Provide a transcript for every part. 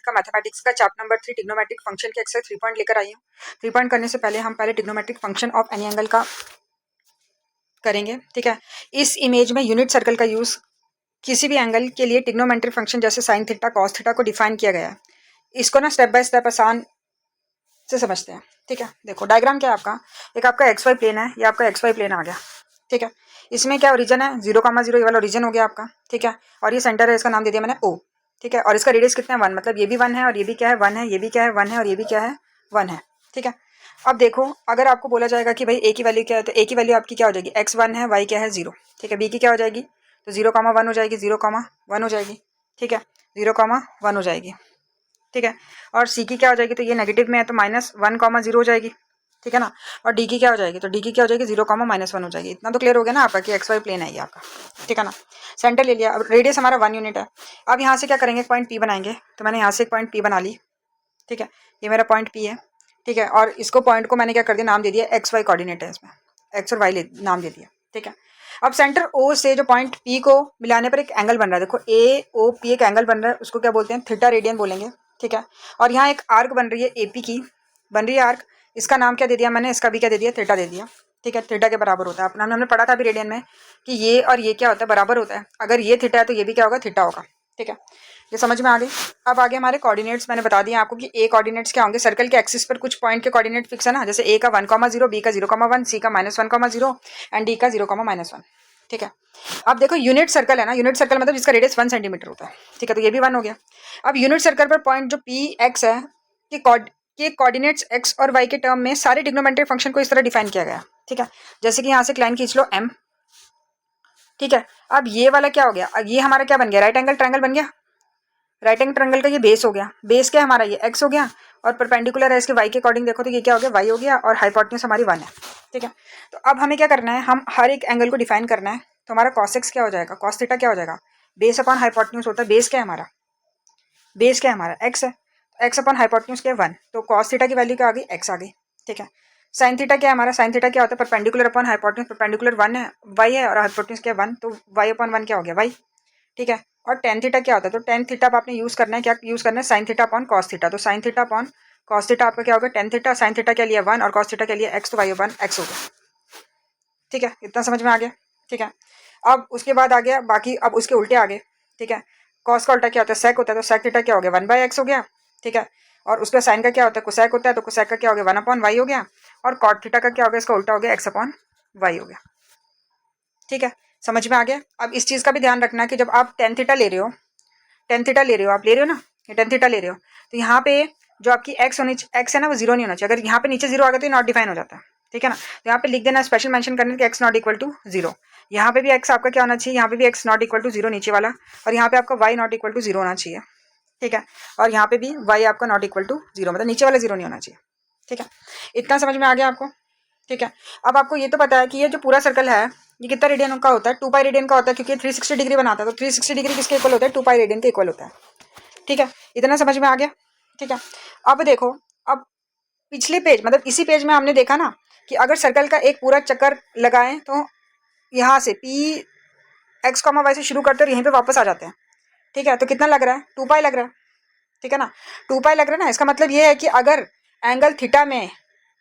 का मैथमेटिक्स का chapter number 3 trigonometric function के एक्सरसाइज 3 पॉइंट लेकर आई हूँ। 3 पॉइंट करने से पहले हम पहले trigonometric function of any angle का करेंगे। ठीक है, इस इमेज में यूनिट सर्कल का यूज किसी भी एंगल के लिए ट्रिग्नोमेट्रिक फंक्शन जैसे साइन थीटा कॉस थीटा को डिफाइन किया गया है। इसको ना स्टेप बाय स्टेप आसान से समझते हैं। ठीक है, देखो डायग्राम क्या है आपका, एक आपका एक्स वाई प्लेन है, ये आपका एक्स वाई प्लेन आ गया। ठीक है, इसमें क्या ओरिजन है 0,0, ये वाला ओरिजन हो गया आपका। ठीक है, और ये सेंटर है, इसका नाम दे दिया मैंने ओ। ठीक है, और इसका रेडियस कितना है 1, मतलब ये भी 1 है और ये भी क्या है 1 है, ये भी क्या है 1 है और ये भी क्या है 1 है। ठीक है, अब देखो अगर आपको बोला जाएगा कि भाई ए की वैल्यू क्या है, तो ए की वैल्यू आपकी क्या हो जाएगी, एक्स 1 है, वाई क्या है 0। ठीक है, बी की क्या हो जाएगी, तो 0,1 हो जाएगी, 0,1 हो जाएगी। ठीक है, 0,1 हो जाएगी। ठीक है, और सी की क्या हो जाएगी, तो ये नेगेटिव में है तो -1,0 हो जाएगी। ठीक है ना, और डी की क्या हो जाएगी, तो डी की क्या हो जाएगी 0,-1 हो जाएगी। इतना तो क्लियर हो गया ना आपका कि एक्स वाई प्लेन है ये आपका। ठीक है ना, सेंटर ले लिया, अब रेडियस हमारा 1 यूनिट है। अब यहाँ से क्या करेंगे, एक पॉइंट पी बनाएंगे, तो मैंने यहाँ से एक पॉइंट पी बना ली। ठीक है, ये मेरा पॉइंट पी है। ठीक है, और इसको पॉइंट को मैंने क्या कर दिया, नाम दे दिया एक्स वाई कोऑर्डिनेट है, इसमें एक्स और वाई नाम दे दिया। ठीक है, अब सेंटर ओ से जो पॉइंट पी को मिलाने पर एक एंगल बन रहा है, देखो ए ओ पी एक एंगल बन रहा है, उसको क्या बोलते हैं, थीटा रेडियन बोलेंगे। ठीक है, और यहाँ एक आर्क बन रही है एपी की, बन रही है आर्क, इसका नाम क्या दे दिया मैंने, इसका भी क्या दे दिया, थीटा दे दिया। ठीक है, थीटा के बराबर होता है, अपना हमने पढ़ा था अभी रेडियन में कि ये और ये क्या होता है, बराबर होता है। अगर ये थीटा है तो ये भी क्या होगा, थीटा होगा। ठीक है, ये समझ में आ गई। अब आगे हमारे कोऑर्डिनेट्स मैंने बता दिए आपको कि ए कोऑर्डिनेट्स क्या होंगे, सर्कल के एक्सिस पर कुछ पॉइंट के कोऑर्डिनेट फिक्स है ना, जैसे ए का 1,0, बी का 0,1, सी का -1,0 एंड डी का 0,-1। ठीक है, अब देखो यूनिट सर्कल है ना, यूनिट सर्कल मतलब जिसका रेडियस 1 सेंटीमीटर होता है। ठीक है, तो ये भी 1 हो गया। अब यूनिट सर्कल पर पॉइंट जो पी एक्स है के कोऑर्डिनेट्स एक्स और वाई के टर्म में सारे ट्रिग्नोमेट्रिक फंक्शन को इस तरह डिफाइन किया गया। ठीक है, जैसे कि यहाँ से एक लाइन खींच लो एम। ठीक है, अब ये वाला क्या हो गया, अब ये हमारा क्या बन गया, राइट एंगल ट्रायंगल बन गया। राइट एंगल ट्रायंगल का ये बेस हो गया, बेस क्या है हमारा, ये एक्स हो गया, और परपेंडिकुलर है इसके वाई के अकॉर्डिंग देखो तो ये क्या हो गया, वाई हो गया, और हाइपोटेन्यूज हमारी 1 है। ठीक है, तो अब हमें क्या करना है, हम हर एक एंगल को डिफाइन करना है। तो हमारा कॉस एक्स क्या हो जाएगा, कॉस थीटा क्या हो जाएगा, बेस अपॉन हाइपोटेन्यूज होता है, बेस क्या है हमारा, बेस क्या है हमारा एक्स है, एक्स अपॉन हाइपोटेन्यूज क्या है 1, तो कॉस थीटा की वैल्यू क्या आ गई, एक्स आ गई। ठीक है, साइन थीटा क्या है हमारा, साइन थीटा क्या होता है, परपेंडिकुलर अपॉन हाइपोटेन्यूज, परपेंडिकुलर 1 है, वाई है, और हाइपोटेन्यूज क्या 1, तो वाई अपॉन 1 क्या हो गया, वाई। ठीक है, और टेन थीटा क्या होता है, तो टेन थीटा आपने यूज करना है, क्या यूज करना है, sine theta upon cos theta, तो sine theta upon cos theta आपका क्या होगा, टेन थीटा, साइन थीटा क्या लिया 1 और कॉस थीटा क्या लिया एक्स, तो वाई अपॉन एक्स हो गया। ठीक है, इतना समझ में आ गया। ठीक है, अब उसके बाद आ गया बाकी, अब उसके उल्टे आ गए। ठीक है, कॉस का उल्टा क्या होता है, सेक होता है, तो सेक थीटा क्या हो गया 1/x हो गया। ठीक है, और उसका साइन का क्या होता है, कोसेक होता है, तो कोसेक का क्या हो गया 1/y हो गया, और कॉट थीटा का क्या हो गया, इसका उल्टा हो गया x/y हो गया। ठीक है, समझ में आ गया। अब इस चीज़ का भी ध्यान रखना कि जब आप टेन थीटा ले रहे हो, टेन थीटा ले रहे हो, आप ले रहे हो ना, ये टेन थीटा ले रहे हो, तो यहाँ पे जो आपकी एक्स है ना वो 0 नहीं होना चाहिए। अगर यहाँ पे नीचे 0 आ गया तो ये नॉट डिफाइन हो जाता है। ठीक है ना, तो यहाँ पे लिख देना, स्पेशल मेंशन करना कि एक्स नॉट इक्वल टू 0। यहाँ पे भी एक्स आपका क्या होना चाहिए, यहाँ पे भी एक्स नॉट इक्वल टू 0 नीचे वाला, और यहाँ पे आपका वाई नॉट इक्वल टू 0 होना चाहिए। ठीक है, और यहाँ पे भी वाई आपका नॉट इक्वल टू 0, मतलब नीचे वाला 0 नहीं होना चाहिए। ठीक है, इतना समझ में आ गया आपको। ठीक है, अब आपको ये तो पता है कि ये जो पूरा सर्कल है ये कितना रेडियन का होता है, 2 पाई रेडियन का होता है, क्योंकि 360 डिग्री बनाता है, तो 360 डिग्री किसके इक्वल होता है, 2 पाई रेडियन के इक्वल होता है। ठीक है, इतना समझ में आ गया। ठीक है, अब देखो, अब पिछले पेज मतलब इसी पेज में हमने देखा ना कि अगर सर्कल का एक पूरा चक्कर लगाएं तो यहाँ से पी एक्स कॉमा वाई से शुरू करते और यहीं पे वापस आ जाते हैं। ठीक है, तो कितना लग रहा है, 2 पाई लग रहा है। ठीक है ना, 2 पाई लग रहा है ना, इसका मतलब ये है कि अगर एंगल थीटा में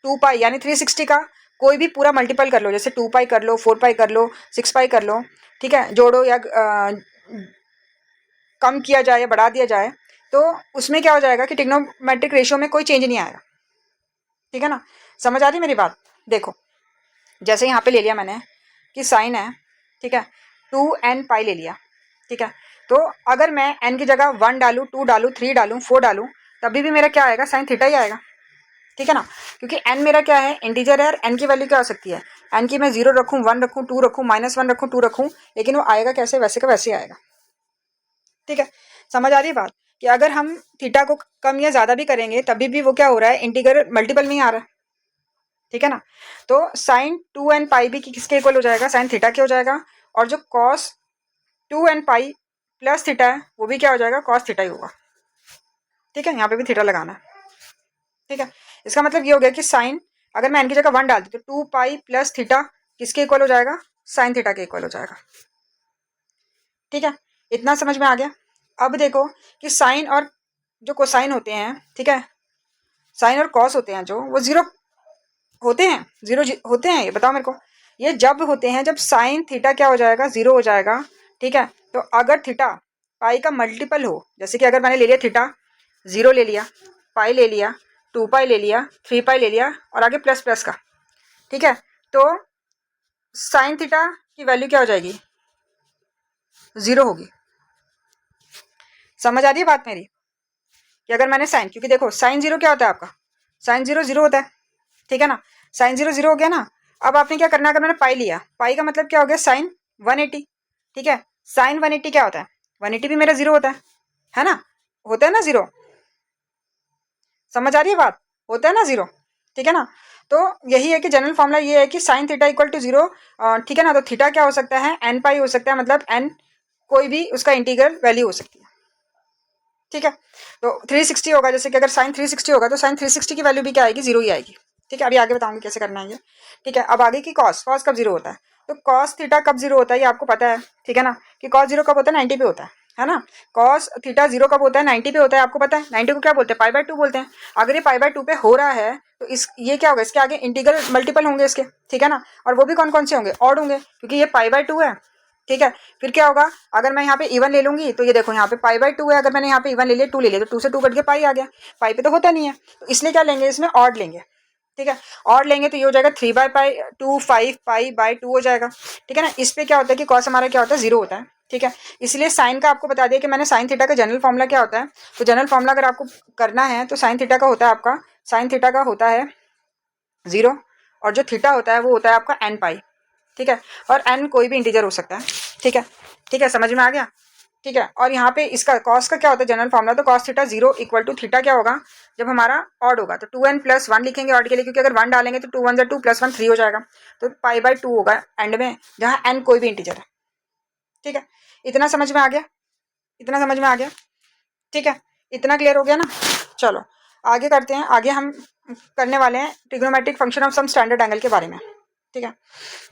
2 पाई यानी 360 का कोई भी पूरा मल्टीपल कर लो, जैसे 2 पाई कर लो, 4 पाई कर लो, 6 पाई कर लो। ठीक है, जोड़ो या कम किया जाए या बढ़ा दिया जाए, तो उसमें क्या हो जाएगा कि ट्रिग्नोमेट्रिक रेशियो में कोई चेंज नहीं आएगा। ठीक है ना, समझ आ रही मेरी बात। देखो जैसे यहाँ पे ले लिया मैंने कि साइन है, ठीक है, 2n पाई ले लिया। ठीक है, तो अगर मैं n की जगह 1 डालूँ, 2 डालूँ, 3 डालूँ, 4 डालूँ, तभी भी मेरा क्या आएगा, साइन थीटा ही आएगा। ठीक है ना, क्योंकि n मेरा क्या है, इंटीजर है, और n की वैल्यू क्या हो सकती है, n की मैं 0 रखूँ, 1 रखूँ, 2 रखूँ, -1 रखूँ, 2 रखूँ, लेकिन वो आएगा कैसे, वैसे का वैसे आएगा। ठीक है, समझ आ रही है बात कि अगर हम थीटा को कम या ज़्यादा भी करेंगे तभी भी वो क्या हो रहा है, इंटीग्रल मल्टीपल में ही आ रहा है। ठीक है ना, तो साइन 2n पाई भी किसके इक्वल हो जाएगा, साइन थीटा के हो जाएगा, और जो cos 2n pi plus theta है वो भी क्या हो जाएगा, कॉस थीटा ही होगा। ठीक है, यहाँ पे भी थीटा लगाना है। ठीक है, इसका मतलब ये हो गया कि साइन अगर मैं n की जगह 1 डाल दी तो 2 पाई प्लस थीटा किसके इक्वल हो जाएगा, साइन थीटा के इक्वल हो जाएगा। ठीक है, इतना समझ में आ गया। अब देखो कि साइन और जो कोसाइन होते हैं, ठीक है, साइन और कॉस होते हैं जो, वो जीरो होते हैं, जीरो होते हैं, ये बताओ मेरे को। ये जब होते हैं जब साइन थीटा क्या हो जाएगा, जीरो हो जाएगा, ठीक है। तो अगर थीटा पाई का मल्टीपल हो, जैसे कि अगर मैंने ले लिया थीटा जीरो ले लिया, पाई ले लिया, 2 पाई ले लिया, 3 पाई ले लिया और आगे प्लस प्लस का, ठीक है, तो साइन थीटा की वैल्यू क्या हो जाएगी, जीरो होगी। समझ आ रही है बात मेरी, कि अगर मैंने साइन, क्योंकि देखो साइन जीरो क्या होता है आपका, साइन जीरो जीरो होता है, ठीक है ना, साइन जीरो जीरो हो गया ना। अब आपने क्या करना है, अगर मैंने पाई लिया, पाई का मतलब क्या हो गया, साइन 180, ठीक है, साइन 180 क्या होता है, 180 भी मेरा जीरो होता है ना, होता है ना जीरो, समझ आ रही है बात, होता है ना जीरो, ठीक है ना। तो यही है कि जनरल फॉर्मूला ये है कि sine theta equal to zero, ठीक है ना। तो थीटा क्या हो सकता है, एन पाई हो सकता है, मतलब एन कोई भी उसका इंटीग्रल वैल्यू हो सकती है, ठीक है। तो 360 होगा, जैसे कि अगर साइन 360 होगा तो साइन 360 की वैल्यू भी क्या आएगी, जीरो ही आएगी, ठीक है। अभी आगे बताऊंगी कैसे करना है ये, ठीक है। अब आगे की कॉस, कॉस कब जीरो होता है, तो कॉस थीटा कब जीरो होता है ये आपको पता है, ठीक है ना, कि कॉस जीरो कब होता है, 90 पे होता है ना। कॉस थीटा जीरो कब होता है, 90 पे होता है, आपको पता है। 90 को क्या बोलते हैं, पाई बाय 2 बोलते हैं। अगर ये पाई बाय 2 पे हो रहा है तो इस ये क्या होगा, इसके आगे इंटीग्रल मल्टीपल होंगे इसके, ठीक है ना, और वो भी कौन कौन से होंगे, ऑड होंगे, क्योंकि ये पाई बाय 2 है, ठीक है। फिर क्या होगा, अगर मैं यहाँ पे इवन ले लूंगी तो ये देखो यहाँ पे पाई बाय 2 है, अगर मैंने यहाँ पे इवन ले लिया 2 ले लिया तो 2 से 2 कट के पाई आ गया, पाई पे तो होता नहीं है, तो इसलिए क्या लेंगे, इसमें ऑड लेंगे, ठीक है। और लेंगे तो ये हो जाएगा 3 बाई पाई 2 5 पाई बाय 2 हो जाएगा, ठीक है ना। इस पे क्या होता है कि कॉस हमारा क्या होता है, जीरो होता है, ठीक है। इसलिए साइन का आपको बता दिया कि मैंने साइन थीटा का जनरल फॉर्मूला क्या होता है। तो जनरल फॉर्मूला अगर आपको करना है तो साइन थीटा का होता है आपका, साइन थीटा का होता है जीरो, और जो थीटा होता है वो होता है आपका एन पाई, ठीक है। और एन कोई भी इंटीजर हो सकता है, ठीक है, ठीक है, समझ में आ गया, ठीक है। और यहाँ पे इसका कॉस का क्या होता है जनरल फॉर्मूला, तो cos theta zero equal to theta क्या होगा, जब हमारा ऑड होगा तो 2n प्लस 1 लिखेंगे ऑड के लिए, क्योंकि अगर 1 डालेंगे तो 2 1 2 प्लस 1 3 हो जाएगा, तो पाई बाय 2 होगा एंड में, जहाँ n कोई भी इंटीजर है, ठीक है। इतना समझ में आ गया, इतना समझ में आ गया, ठीक है, इतना क्लियर हो गया ना। चलो आगे करते हैं, आगे हम करने वाले हैं trigonometric function of some standard angle के बारे में, ठीक है।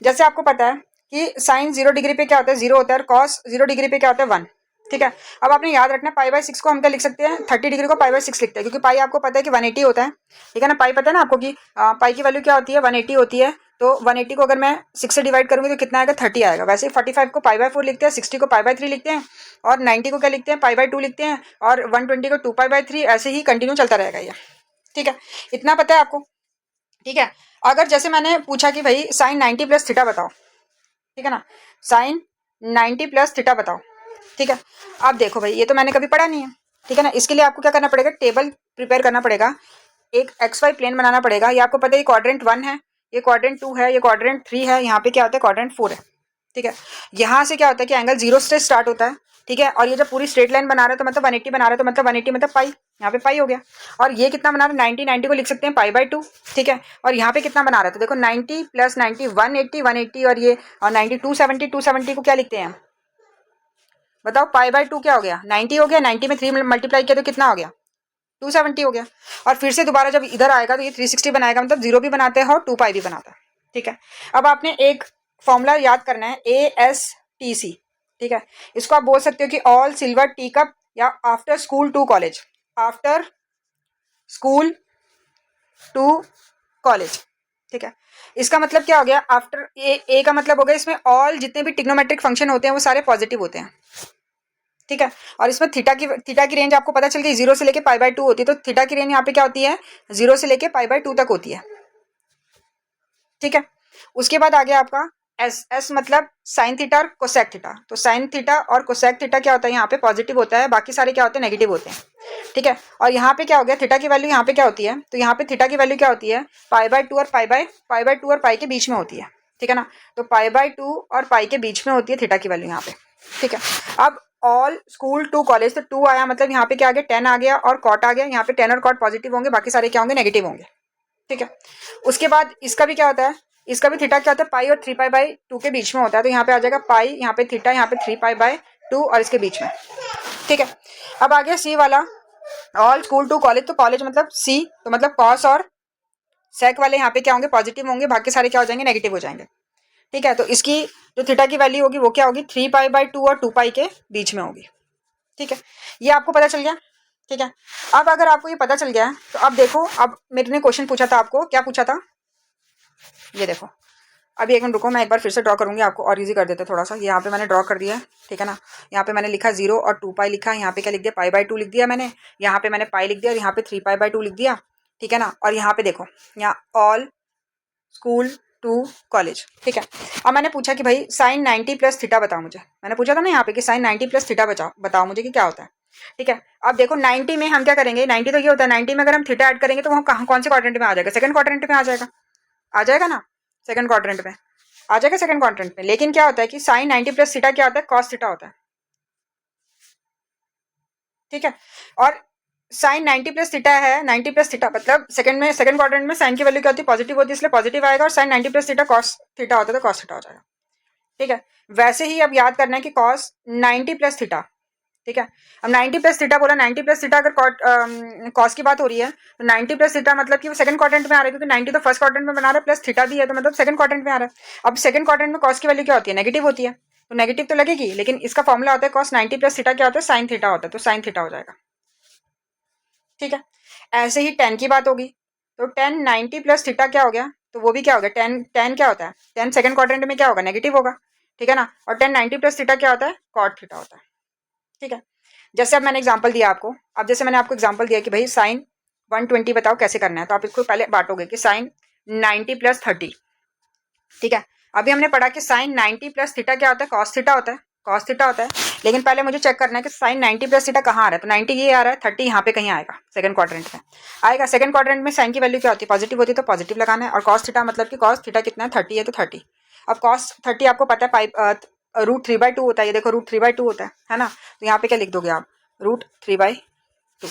जैसे आपको पता है कि साइन 0 डिग्री पे क्या होता है, जीरो होता है, और कॉस 0 डिग्री पे क्या होता है, 1, ठीक है। अब आपने याद रखना पाई बाय 6 को हम क्या लिख सकते हैं, 30 डिग्री को पाई बाय 6 लिखते हैं, क्योंकि पाई आपको पता है कि 180 होता है, ठीक है ना। पाई पता है ना आपको कि पाई की वैल्यू क्या होती है, 180 होती है। तो 180 को अगर मैं 6 से डिवाइड करूंगी तो कितना आएगा, 30 आएगा। वैसे 45 को पाई बाय 4 लिखते हैं, 60 को पाई बाय 3 लिखते हैं, और 90 को क्या लिखते हैं, पाई बाय 2 लिखते हैं, और 120 को 2 पाई बाय 3, ऐसे ही कंटिन्यू चलता रहेगा ये, ठीक है। इतना पता है आपको, ठीक है। अगर जैसे मैंने पूछा कि भाई साइन 90 प्लस थीटा बताओ, ठीक है ना, साइन 90 प्लस थीटा बताओ, ठीक है। अब देखो भाई ये तो मैंने कभी पढ़ा नहीं है, ठीक है ना। इसके लिए आपको क्या करना पड़ेगा, टेबल प्रिपेयर करना पड़ेगा, एक एक्स वाई प्लेन बनाना पड़ेगा। ये आपको पता है, ये क्वाड्रेंट 1 है, ये क्वाड्रेंट 2 है, ये क्वाड्रेंट 3 है, यहाँ पे क्या होता है, क्वाड्रेंट 4 है, ठीक है। यहाँ से क्या होता है कि एंगल 0 से स्टार्ट होता है, ठीक है। और ये जब पूरी स्ट्रेट लाइन बना रहा है तो मतलब 180 बना रहा है, तो मतलब 180 मतलब पाई, यहाँ पे पाई हो गया। और ये कितना बना रहा है, 90, 90 को लिख सकते हैं पाई बाय 2, ठीक है। और यहाँ पे कितना बना रहा है, तो देखो 90 प्लस 90 180, 180, और ये और 90 270, 270 को क्या लिखते हैं, बताओ, पाई बाय 2 क्या हो गया, 90 हो गया, 90 में 3 मल्टीप्लाई किया तो कितना हो गया, 270 हो गया। और फिर से दोबारा जब इधर आएगा तो ये 360 बनाएगा, मतलब 0 भी बनाते हैं और 2 पाई भी बनाता है, ठीक है। अब आपने एक फॉर्मूला याद करना है, ASTC, ठीक है। इसको आप बोल सकते हो कि ऑल सिल्वर टी कप, या after school to college, after school to college, ठीक है। इसका मतलब क्या हो गया, आफ्टर ए का मतलब हो गया इसमें ऑल जितने भी ट्रिग्नोमेट्रिक फंक्शन होते हैं वो सारे पॉजिटिव होते हैं, ठीक है। और इसमें थीटा की रेंज आपको पता चल गई, 0 से लेके पाई बाय 2 होती है, तो थीटा की रेंज यहाँ पे क्या होती है, 0 से लेके पाई बाय 2 तक होती है, ठीक है। उसके बाद आ गया आपका एस मतलब साइन थीटा और कोसेक थीटा। तो साइन थीटा और कोसेक थीटा क्या होता है, यहाँ पे पॉजिटिव होता है, बाकी सारे क्या होते हैं, नेगेटिव होते हैं, ठीक है। और यहाँ पे क्या हो गया, थीटा की वैल्यू यहाँ पे क्या होती है, तो यहाँ पे थीटा की वैल्यू क्या होती है, पाई बाय 2 और पाई बाय 2 और पाई के बीच में होती है, ठीक है ना। तो पाई बाय 2 और पाई के बीच में होती है थीटा की वैल्यू यहाँ पे, ठीक है। अब ऑल स्कूल टू कॉलेज, तो 2 आया, मतलब यहाँ पे क्या आ गया, 10 आ गया और कॉट आ गया। यहाँ पे 10 और कॉट पॉजिटिव होंगे, बाकी सारे क्या होंगे, नेगेटिव होंगे, ठीक है। उसके बाद इसका भी क्या होता है, इसका भी थीटा क्या होता है, पाई और 3 पाई बाय 2 के बीच में होता है। तो यहाँ पे आ जाएगा पाई, यहाँ पे थीटा, यहाँ पे 3 पाई बाय 2 और इसके बीच में, ठीक है। अब आ गया सी वाला, ऑल स्कूल टू कॉलेज, तो कॉलेज मतलब सी, तो मतलब कॉस और सेक वाले यहाँ पे क्या होंगे, पॉजिटिव होंगे, बाकी सारे क्या हो जाएंगे, नेगेटिव हो जाएंगे, ठीक है। तो इसकी जो थीटा की वैल्यू होगी वो क्या होगी, 3 पाई बाय 2 और 2 पाई के बीच में होगी, ठीक है। ये आपको पता चल गया, ठीक है। अब अगर आपको ये पता चल गया है तो अब देखो, अब मेरे ने क्वेश्चन पूछा था आपको, क्या पूछा था, ये देखो। अभी एक मिनट रुको, मैं एक बार फिर से ड्रॉ करूंगी, आपको और इजी कर देते थोड़ा सा। यहाँ पे मैंने ड्रॉ कर दिया है, ठीक है ना। यहाँ पे मैंने लिखा 0 और 2 पाई लिखा, यहाँ पे क्या लिख दिया, पाई/2 लिख दिया मैंने, यहाँ पे मैंने पाई लिख दिया और यहाँ पे 3 पाई/2 लिख दिया, ठीक है ना। और यहाँ पे देखो, यहाँ ऑल स्कूल टू कॉलेज, ठीक है। अब मैंने पूछा कि भाई साइन 90 प्लस थीटा बताओ मुझे, मैंने पूछा था ना यहाँ पे कि साइन 90 प्लस थीटा बताओ मुझे कि क्या होता है, ठीक है। अब देखो 90 में हम क्या करेंगे, 90 तो ये होता है, 90 में अगर हम थीटा ऐड करेंगे तो वो कहाँ, कौन से क्वाड्रेंट में आ जाएगा, सेकंड क्वाड्रेंट में आ जाएगा, आ जाएगा ना, सेकंड क्वाड्रेंट में आ जाएगा, सेकंड क्वाड्रेंट में। लेकिन क्या होता है कि साइन 90 प्लस थीटा क्या होता है, कॉस थीटा होता है, ठीक है। और साइन 90 प्लस थीटा है, 90 प्लस थीटा मतलब सेकंड में, सेकंड क्वाड्रेंट में साइन की वैल्यू क्या होती है, पॉजिटिव होती है, इसलिए पॉजिटिव आएगा। और sine 90 plus theta cos theta होता है तो कॉस थीटा हो जाएगा, ठीक है। वैसे ही अब याद करना है कि कॉस 90 प्लस थीटा, ठीक है। अब 90 प्लस थीटा बोला, 90 प्लस थीटा अगर कॉस की बात हो रही है तो 90 प्लस थीटा मतलब कि वो सेकंड क्वाड्रेंट में आ रहा है, क्योंकि 90 तो फर्स्ट क्वाड्रेंट में बना रहा है, प्लस थीटा भी है तो मतलब सेकंड क्वाड्रेंट में आ रहा है। अब सेकंड क्वाड्रेंट में कॉस की वैल्यू क्या होती है, नेगेटिव होती है, तो नेगेटिव तो लगेगी, लेकिन इसका फॉर्मूला होता है कॉस 90 प्लस थीटा क्या होता है, साइन थीटा होता है, तो साइन थीटा हो जाएगा, ठीक है। ऐसे ही टेन की बात होगी तो टेन 90 प्लस थीटा क्या हो गया, तो वो भी क्या हो गया, टेन, टेन क्या होता है, टेन सेकंड क्वाड्रेंट में क्या होगा, नेगेटिव होगा, ठीक है ना। और टेन 90 प्लस थीटा क्या होता है, कॉट थीटा होता है, ठीक है। जैसे अब मैंने एग्जांपल दिया आपको, अब जैसे मैंने आपको एग्जांपल दिया कि भाई साइन 120 बताओ कैसे करना है, तो आप इसको पहले बांटोगे कि साइन 90 प्लस 30, ठीक है। अभी हमने पढ़ा कि साइन 90 प्लस थीटा क्या होता है, कॉस थीटा होता है, कॉस थीटा होता है। लेकिन पहले मुझे चेक करना है कि साइन 90 प्लस थीटा कहाँ आ रहा है, तो 90 ये आ रहा है, 30 यहाँ पे कहीं आएगा, सेकंड क्वाड्रेंट में आएगा। सेकंड क्वाड्रेंट में साइन की वैल्यू क्या होती है, पॉजिटिव होती है, तो पॉजिटिव लगाना है। और कॉस थीटा मतलब कि कॉस थीटा कितना है, 30 है तो 30। अब कॉस 30 आपको पता है √3/2 होता है, ये देखो √3/2 होता है ना। तो यहाँ पे क्या लिख दोगे आप, √3/2।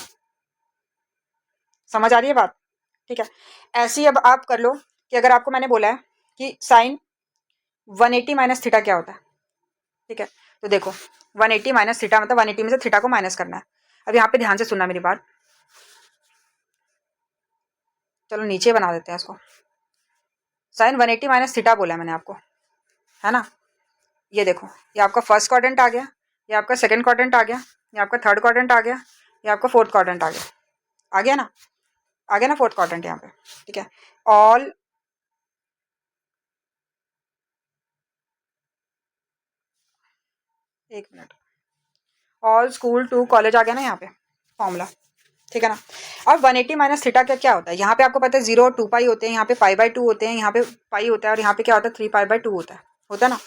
समझ आ रही है बात, ठीक है। ऐसी अब आप कर लो कि अगर आपको मैंने बोला है कि साइन 180 माइनस थीटा क्या होता है, ठीक है। तो देखो 180 माइनस थीटा मतलब 180 में से थीटा को माइनस करना है। अब यहाँ पे ध्यान से सुनना मेरी बात, चलो नीचे बना देते हैं इसको। साइन 180 माइनस थीटा बोला है मैंने आपको, है ना। ये देखो, ये आपका फर्स्ट क्वाड्रेंट आ गया, ये आपका सेकंड क्वाड्रेंट आ गया, ये आपका थर्ड क्वाड्रेंट आ गया, ये आपका फोर्थ क्वाड्रेंट आ गया, आ गया ना, आ गया ना फोर्थ क्वाड्रेंट यहाँ पे, ठीक है। ऑल एक minute, all school to college आ गया ना यहाँ पे फॉर्मूला, ठीक है ना। अब 180 माइनस थीटा का क्या होता है, यहाँ पे आपको पता है 0 और 2 पाई होते हैं, यहाँ पे पाई/2 होते हैं, यहाँ पे पाई होता है, और यहाँ पे क्या होता है 3 पाई/2 होता है ना।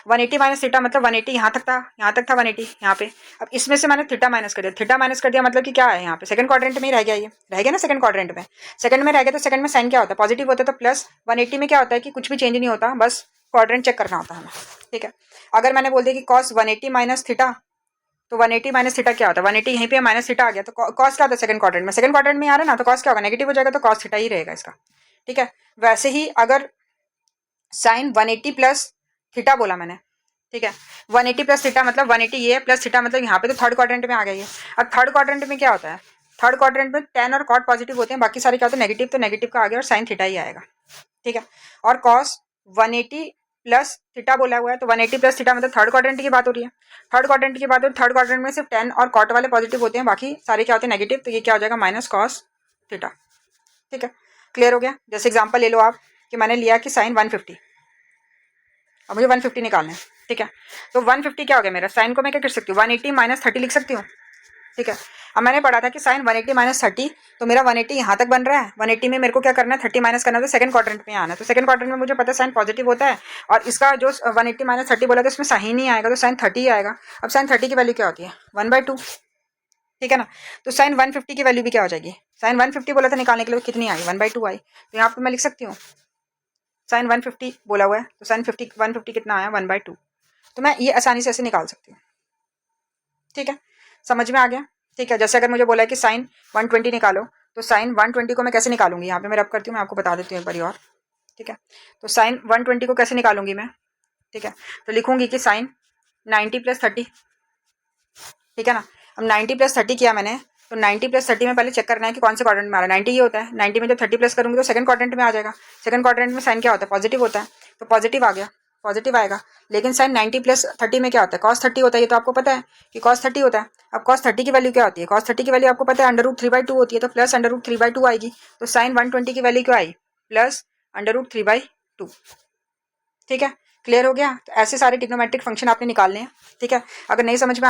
180 माइनस थीटा मतलब 180 यहाँ तक था, यहाँ तक था 180 यहाँ पे। अब इसमें से मैंने थीटा माइनस कर दिया, थीटा माइनस कर दिया मतलब कि क्या है, यहाँ पे सेकंड क्वाड्रेंट में ही रह गया, ये रह गया ना सेकंड क्वाड्रेंट में, सेकंड में रह गया तो सेकंड में साइन क्या होता है, पॉजिटिव होता है, तो प्लस 180 में क्या होता है कि कुछ भी चेंज नहीं होता, बस क्वाड्रेंट चेक करना होता है हमें, ठीक है। अगर मैंने बोल दिया कि कॉस 180 माइनस थीटा, तो 180 माइनस थीटा क्या होता है, 180 यहीं पे माइनस थीटा आ गया, तो कॉस क्या होता है सेकंड क्वाड्रेंट में, सेकंड क्वाड्रेंट में आ रहा है ना, तो कॉस क्या होगा, नेगेटिव हो जाएगा, तो कॉस थीटा ही रहेगा इसका, ठीक है। वैसे ही अगर साइन 180 प्लस थीटा बोला मैंने, ठीक है, 180 प्लस थीटा मतलब 180 ये प्लस थीटा मतलब यहाँ पे तो थर्ड क्वाड्रेंट में आ गया ये। अब थर्ड क्वाड्रेंट में क्या होता है, थर्ड क्वाड्रेंट में टेन और कॉट पॉजिटिव होते हैं, बाकी सारे क्या होते हैं नेगेटिव, तो नेगेटिव का आ गया और साइन थीटा ही आएगा, ठीक है। और कॉस 180 प्लस थीटा बोला हुआ है, तो 180 प्लस थीटा मतलब थर्ड क्वाड्रेंट की बात हो रही है, थर्ड क्वाड्रेंट की बात हो, थर्ड क्वाड्रेंट में सिर्फ टेन और कॉट वाले पॉजिटिव होते हैं, बाकी सारे क्या होते हैं नेगेटिव, तो ये क्या हो जाएगा माइनस कॉस थीटा, ठीक है। क्लियर हो गया। जैसे एग्जांपल ले लो आप कि मैंने लिया कि साइन 150, अब मुझे 150 निकालना है, ठीक है। तो 150 क्या हो गया मेरा, साइन को मैं क्या कर सकती हूँ 180 माइनस 30 लिख सकती हूँ, ठीक है। अब मैंने पढ़ा था कि साइन 180 माइनस 30, तो मेरा 180 यहाँ तक बन रहा है, 180 में मेरे को क्या करना है 30 माइनस करना है, तो सेकंड क्वाड्रेंट में आना है, तो सेकंड क्वाड्रेंट में मुझे पता है साइन पॉजिटिव होता है, और इसका जो 180 माइनस 30 बोला था इसमें साइन नहीं आएगा, तो साइन 30 ही आएगा। अब साइन 30 की वैल्यू क्या होती है 1/2, ठीक है ना। तो साइन 150 की वैल्यू भी क्या हो जाएगी, साइन 150 बोला था निकालने के लिए, कितनी आई 1/2 आई, तो यहाँ पर मैं लिख सकती हूँ साइन 150 बोला हुआ है, तो साइन 150 कितना आया 1/2, तो मैं ये आसानी से ऐसे निकाल सकती हूँ, ठीक है। समझ में आ गया, ठीक है। जैसे अगर मुझे बोला है कि साइन 120 निकालो, तो साइन 120 को मैं कैसे निकालूंगी, यहाँ पे मैं रब करती हूँ, मैं आपको बता देती हूँ एक बार और, ठीक है। तो साइन 120 को कैसे निकालूंगी मैं, ठीक है, तो लिखूंगी कि साइन 90 प्लस 30, ठीक है ना। अब 90 प्लस 30 किया मैंने, तो 90 प्लस 30 में पहले चेक करना है कि कौन से क्वाड्रेंट में आ रहा है, 90 ही होता है, 90 में जब 30 प्लस करूंगी तो सेकंड क्वाड्रेंट में आ जाएगा, सेकंड क्वाड्रेंट में साइन क्या होता है पॉजिटिव होता है, तो पॉजिटिव आ गया, पॉजिटिव आएगा। लेकिन साइन 90 प्लस 30 में क्या होता है, cos 30 होता है, ये तो आपको पता है कि cos 30 होता है। अब cos 30 की वैल्यू क्या होती है, cos 30 की वैल्यू आपको पता है √3/2 होती है, तो प्लस √3/2 आएगी। तो साइन 120 की वैल्यू क्या आई, प्लस √3/2। ठीक है, क्लियर हो गया। तो ऐसे सारे ट्रिग्नोमेट्रिक फंक्शन आपने निकालने हैं। ठीक है, अगर नहीं समझ में